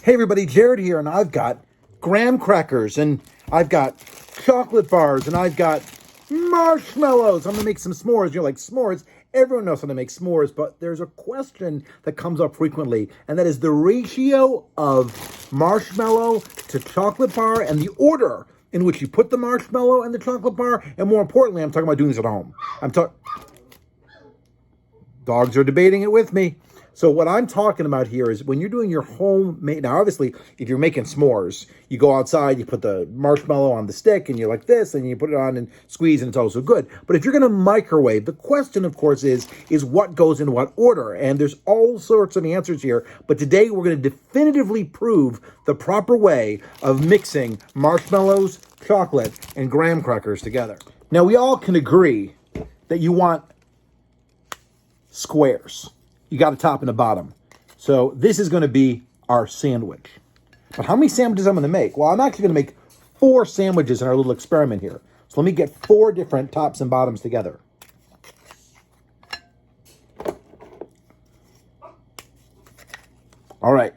Hey everybody, Jared here, and I've got graham crackers, and I've got chocolate bars, and I've got marshmallows. I'm gonna make some s'mores. You're like, s'mores? Everyone knows how to make s'mores, but there's a question that comes up frequently, and that is the ratio of marshmallow to chocolate bar and the order in which you put the marshmallow and the chocolate bar, and more importantly, I'm talking about doing this at home. Dogs are debating it with me. So what I'm talking about here is when you're doing your homemade, now obviously, if you're making s'mores, you go outside, you put the marshmallow on the stick, and you're like this, and you put it on and squeeze, and it's also good. But if you're gonna microwave, the question, of course, is what goes in what order? And there's all sorts of answers here, but today we're gonna definitively prove the proper way of mixing marshmallows, chocolate, and graham crackers together. Now, we all can agree that you want squares. You got a top and a bottom. So this is going to be our sandwich. But how many sandwiches I'm going to make? Well, I'm actually going to make 4 sandwiches in our little experiment here. So let me get 4 different tops and bottoms together. All right.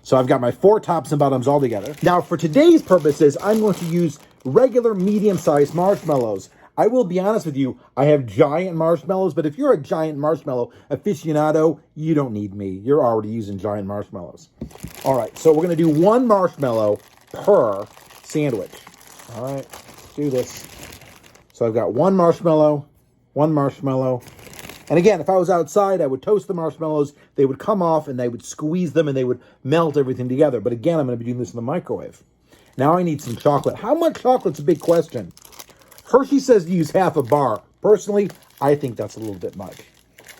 So I've got my 4 tops and bottoms all together. Now, for today's purposes, I'm going to use regular medium-sized marshmallows. I will be honest with you, I have giant marshmallows, but if you're a giant marshmallow aficionado, you don't need me. You're already using giant marshmallows. All right, so we're gonna do 1 marshmallow per sandwich. All right, let's do this. So I've got 1 marshmallow, 1 marshmallow. And again, if I was outside, I would toast the marshmallows, they would come off and they would squeeze them and they would melt everything together. But again, I'm gonna be doing this in the microwave. Now I need some chocolate. How much chocolate's a big question. Hershey says to use half a bar. Personally, I think that's a little bit much.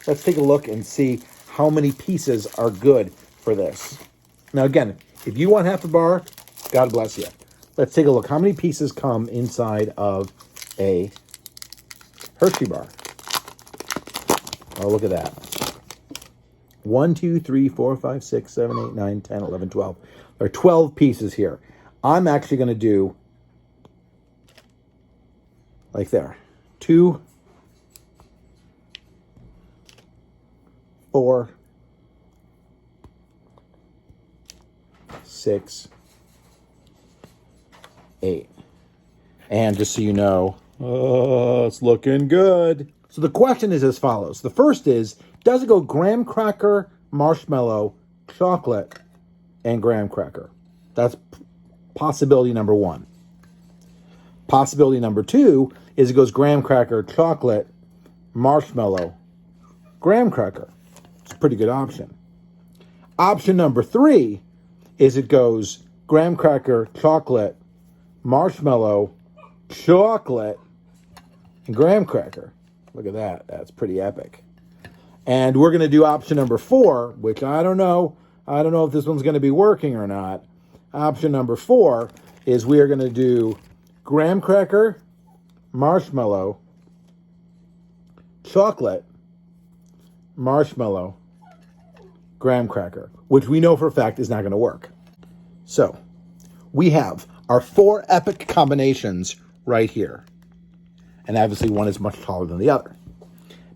Let's take a look and see how many pieces are good for this. Now again, if you want half a bar, God bless you. Let's take a look. How many pieces come inside of a Hershey bar? Oh, look at that. 1, 2, 3, 4, 5, 6, 7, 8, 9, 10, 11, 12. There are 12 pieces here. I'm actually going to do like there. 2, 4, 6, 8. And just so you know, it's looking good. So the question is as follows. The first is, does it go graham cracker, marshmallow, chocolate, and graham cracker? That's possibility number 1. Possibility number 2 is it goes graham cracker, chocolate, marshmallow, graham cracker. It's a pretty good option. Option number 3 is it goes graham cracker, chocolate, marshmallow, chocolate, and graham cracker. Look at that. That's pretty epic. And we're going to do option number 4, which I don't know. I don't know if this one's going to be working or not. Option number 4 is we are going to do graham cracker, marshmallow, chocolate, marshmallow, graham cracker, which we know for a fact is not going to work. So we have our 4 epic combinations right here. And obviously one is much taller than the other.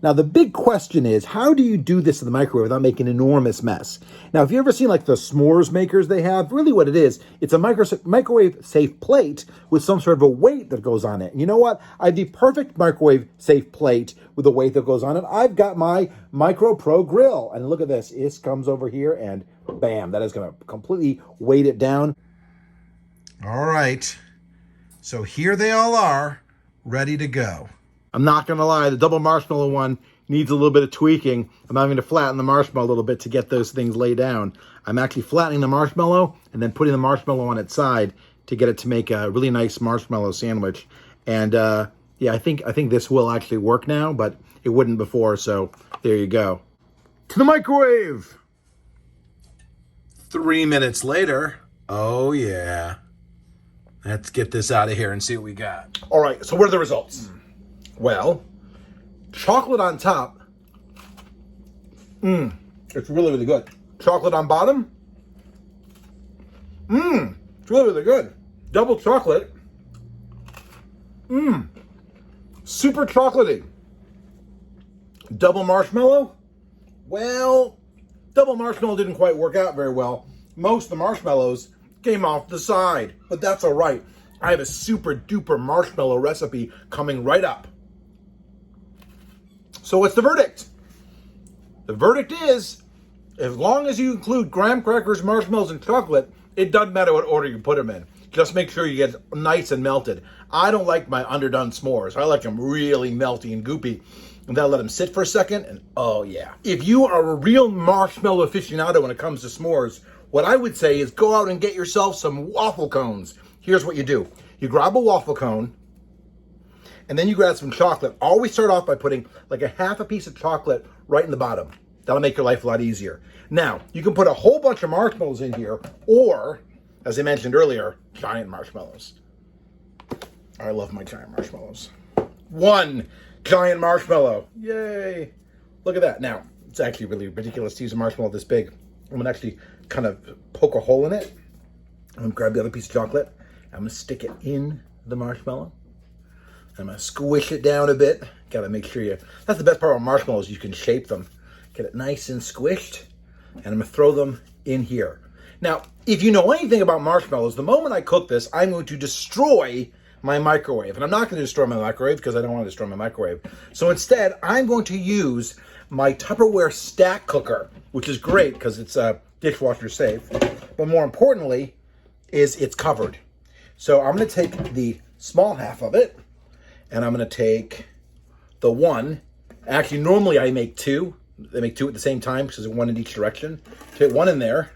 Now, the big question is, how do you do this in the microwave without making an enormous mess? Now, if you've ever seen like the s'mores makers they have, really what it is, it's a microwave-safe plate with some sort of a weight that goes on it. And you know what? I have the perfect microwave-safe plate with a weight that goes on it. I've got my MicroPro Grill. And look at this. It comes over here and bam, that is going to completely weight it down. All right. So here they all are, ready to go. I'm not going to lie, the double marshmallow one needs a little bit of tweaking. I'm having to flatten the marshmallow a little bit to get those things laid down. I'm actually flattening the marshmallow and then putting the marshmallow on its side to get it to make a really nice marshmallow sandwich. And yeah, I think this will actually work now, but it wouldn't before, so there you go. To the microwave! 3 minutes later, oh yeah. Let's get this out of here and see what we got. All right, so what are the results? Well, chocolate on top. It's really, really good. Chocolate on bottom. It's really, really good. Double chocolate. Super chocolatey. Double marshmallow. Well, double marshmallow didn't quite work out very well. most of the marshmallows came off the side, but that's all right. I have a super duper marshmallow recipe coming right up. So what's the verdict? The verdict is, as long as you include graham crackers, marshmallows, and chocolate, it doesn't matter what order you put them in. Just make sure you get nice and melted. I don't like my underdone s'mores. I like them really melty and goopy. And then I let them sit for a second, and oh yeah. If you are a real marshmallow aficionado when it comes to s'mores, what I would say is go out and get yourself some waffle cones. Here's what you do. You grab a waffle cone, and then you grab some chocolate. Always start off by putting like a half a piece of chocolate right in the bottom. That'll make your life a lot easier. Now, you can put a whole bunch of marshmallows in here, or, as I mentioned earlier, giant marshmallows. I love my giant marshmallows. 1 giant marshmallow. Yay. Look at that. Now, it's actually really ridiculous to use a marshmallow this big. I'm going to actually kind of poke a hole in it. I'm going to grab the other piece of chocolate. I'm going to stick it in the marshmallow. I'm going to squish it down a bit. Got to make sure you... That's the best part about marshmallows. You can shape them. Get it nice and squished. And I'm going to throw them in here. Now, if you know anything about marshmallows, the moment I cook this, I'm going to destroy my microwave. And I'm not going to destroy my microwave because I don't want to destroy my microwave. So instead, I'm going to use my Tupperware stack cooker, which is great because it's dishwasher safe. But more importantly, is it's covered. So I'm going to take the small half of it, and I'm going to take the one. Actually, normally I make 2. I make 2 at the same time because there's 1 in each direction. Take 1 in there,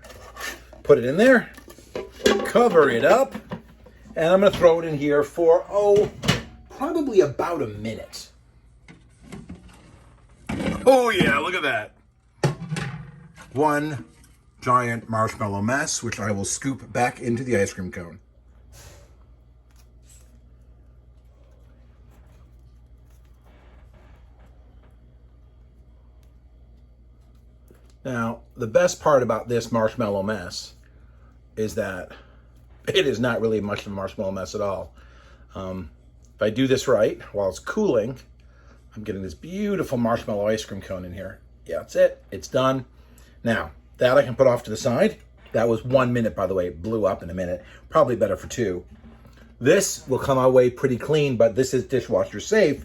put it in there, cover it up, and I'm going to throw it in here for, probably about a minute. Oh yeah, look at that. 1 giant marshmallow mess, which I will scoop back into the ice cream cone. Now, the best part about this marshmallow mess is that it is not really much of a marshmallow mess at all. If I do this right, while it's cooling, I'm getting this beautiful marshmallow ice cream cone in here. Yeah, that's it. It's done. Now, that I can put off to the side. That was 1 minute, by the way. It blew up in a minute. Probably better for 2. This will come away pretty clean, but this is dishwasher safe.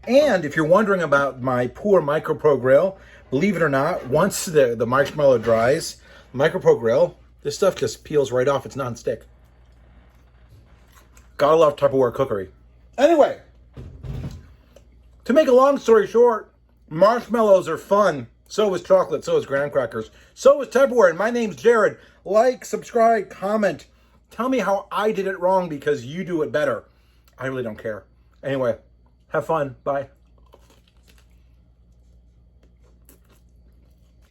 And if you're wondering about my poor MicroPro Grill, believe it or not, once the marshmallow dries, MicroPro Grill, this stuff just peels right off. It's non-stick. Gotta love Tupperware cookery. Anyway, to make a long story short, marshmallows are fun. So is chocolate. So is graham crackers. So is Tupperware. And my name's Jared. Like, subscribe, comment. Tell me how I did it wrong because you do it better. I really don't care. Anyway, have fun. Bye.